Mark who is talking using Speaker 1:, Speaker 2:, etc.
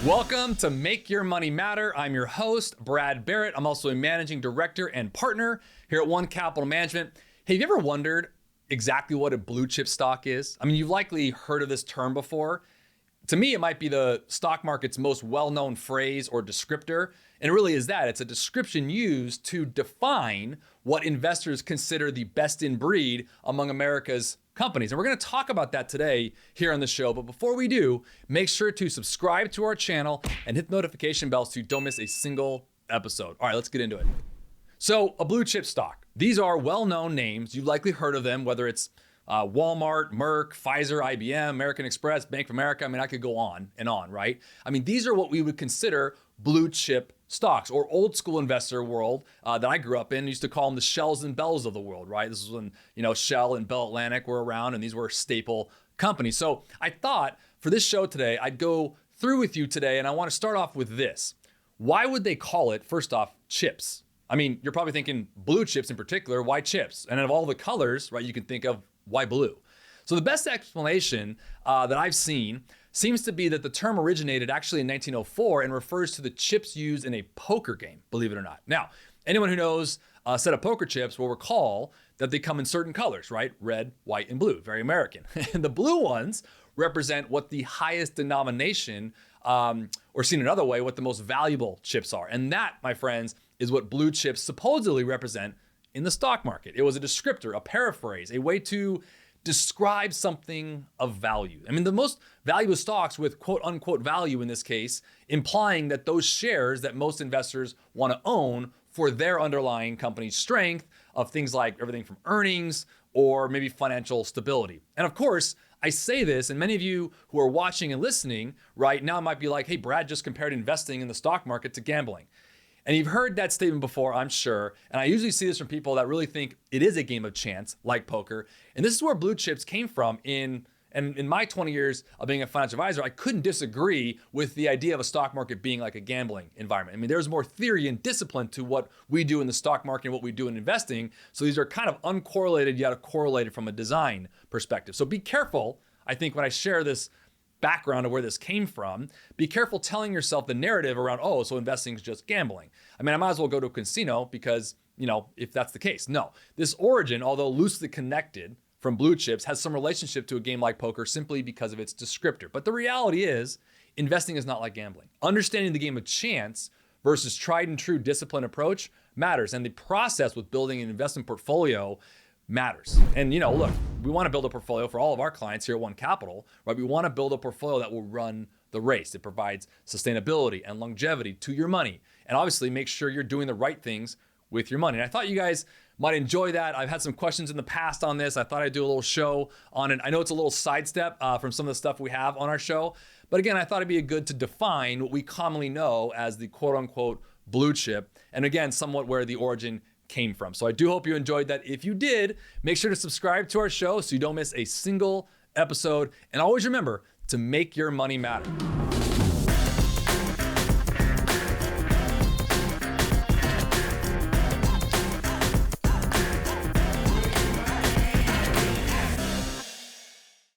Speaker 1: Welcome to Make Your Money Matter. I'm your host, Brad Barrett. I'm also a managing director and partner here at One Capital Management. Hey, have you ever wondered exactly what a blue chip stock is? I mean, you've likely heard of this term before. To me, it might be the stock market's most well-known phrase or descriptor. And it really is that. It's a description used to define what investors consider the best in breed among America's companies. And we're going to talk about that today here on the show. But before we do, make sure to subscribe to our channel and hit the notification bell so you don't miss a single episode. All right, let's get into it. So a blue chip stock. These are well-known names. You've likely heard of them, whether it's Walmart, Merck, Pfizer, IBM, American Express, Bank of America. I mean, I could go on and on, right? I mean, these are what we would consider blue chip stocks, or old school investor world that I grew up in. Used to call them the Shells and Bells of the world, right? This is when, Shell and Bell Atlantic were around, and these were staple companies. So I thought for this show today, I'd go through with you today, and I want to start off with this. Why would they call it, first off, chips? I mean, you're probably thinking blue chips in particular. Why chips? And of all the colors, right, you can think of why blue. So the best explanation that I've seen seems to be that the term originated actually in 1904 and refers to the chips used in a poker game, believe it or not. Now, anyone who knows a set of poker chips will recall that they come in certain colors, right? Red, white, and blue, very American. And the blue ones represent what the highest denomination, or seen another way, what the most valuable chips are. And that, my friends, is what blue chips supposedly represent in the stock market. It was a descriptor, a paraphrase, a way to describe something of value. I mean, the most valuable stocks with quote unquote value in this case, implying that those shares that most investors want to own for their underlying company's strength of things like everything from earnings or maybe financial stability. And of course, I say this, and many of you who are watching and listening right now might be like, hey, Brad just compared investing in the stock market to gambling. And you've heard that statement before, I'm sure. And I usually see this from people that really think it is a game of chance, like poker. And this is where blue chips came from. In my 20 years of being a financial advisor, I couldn't disagree with the idea of a stock market being like a gambling environment. I mean, there's more theory and discipline to what we do in the stock market and what we do in investing. So these are kind of uncorrelated yet correlated from a design perspective. So be careful, I think, when I share this background of where this came from, be careful telling yourself the narrative around, oh, so investing is just gambling. I mean, I might as well go to a casino because, if that's the case. No, this origin, although loosely connected from blue chips, has some relationship to a game like poker simply because of its descriptor. But the reality is, investing is not like gambling. Understanding the game of chance versus tried and true disciplined approach matters. And the process with building an investment portfolio matters. And look, we want to build a portfolio for all of our clients here at One Capital, right? We want to build a portfolio that will run the race. It provides sustainability and longevity to your money. And obviously make sure you're doing the right things with your money. And I thought you guys might enjoy that. I've had some questions in the past on this. I thought I'd do a little show on it. I know it's a little sidestep from some of the stuff we have on our show. But again, I thought it'd be good to define what we commonly know as the quote unquote blue chip. And again, somewhat where the origin came from. So I do hope you enjoyed that. If you did, make sure to subscribe to our show so you don't miss a single episode. And always remember to make your money matter.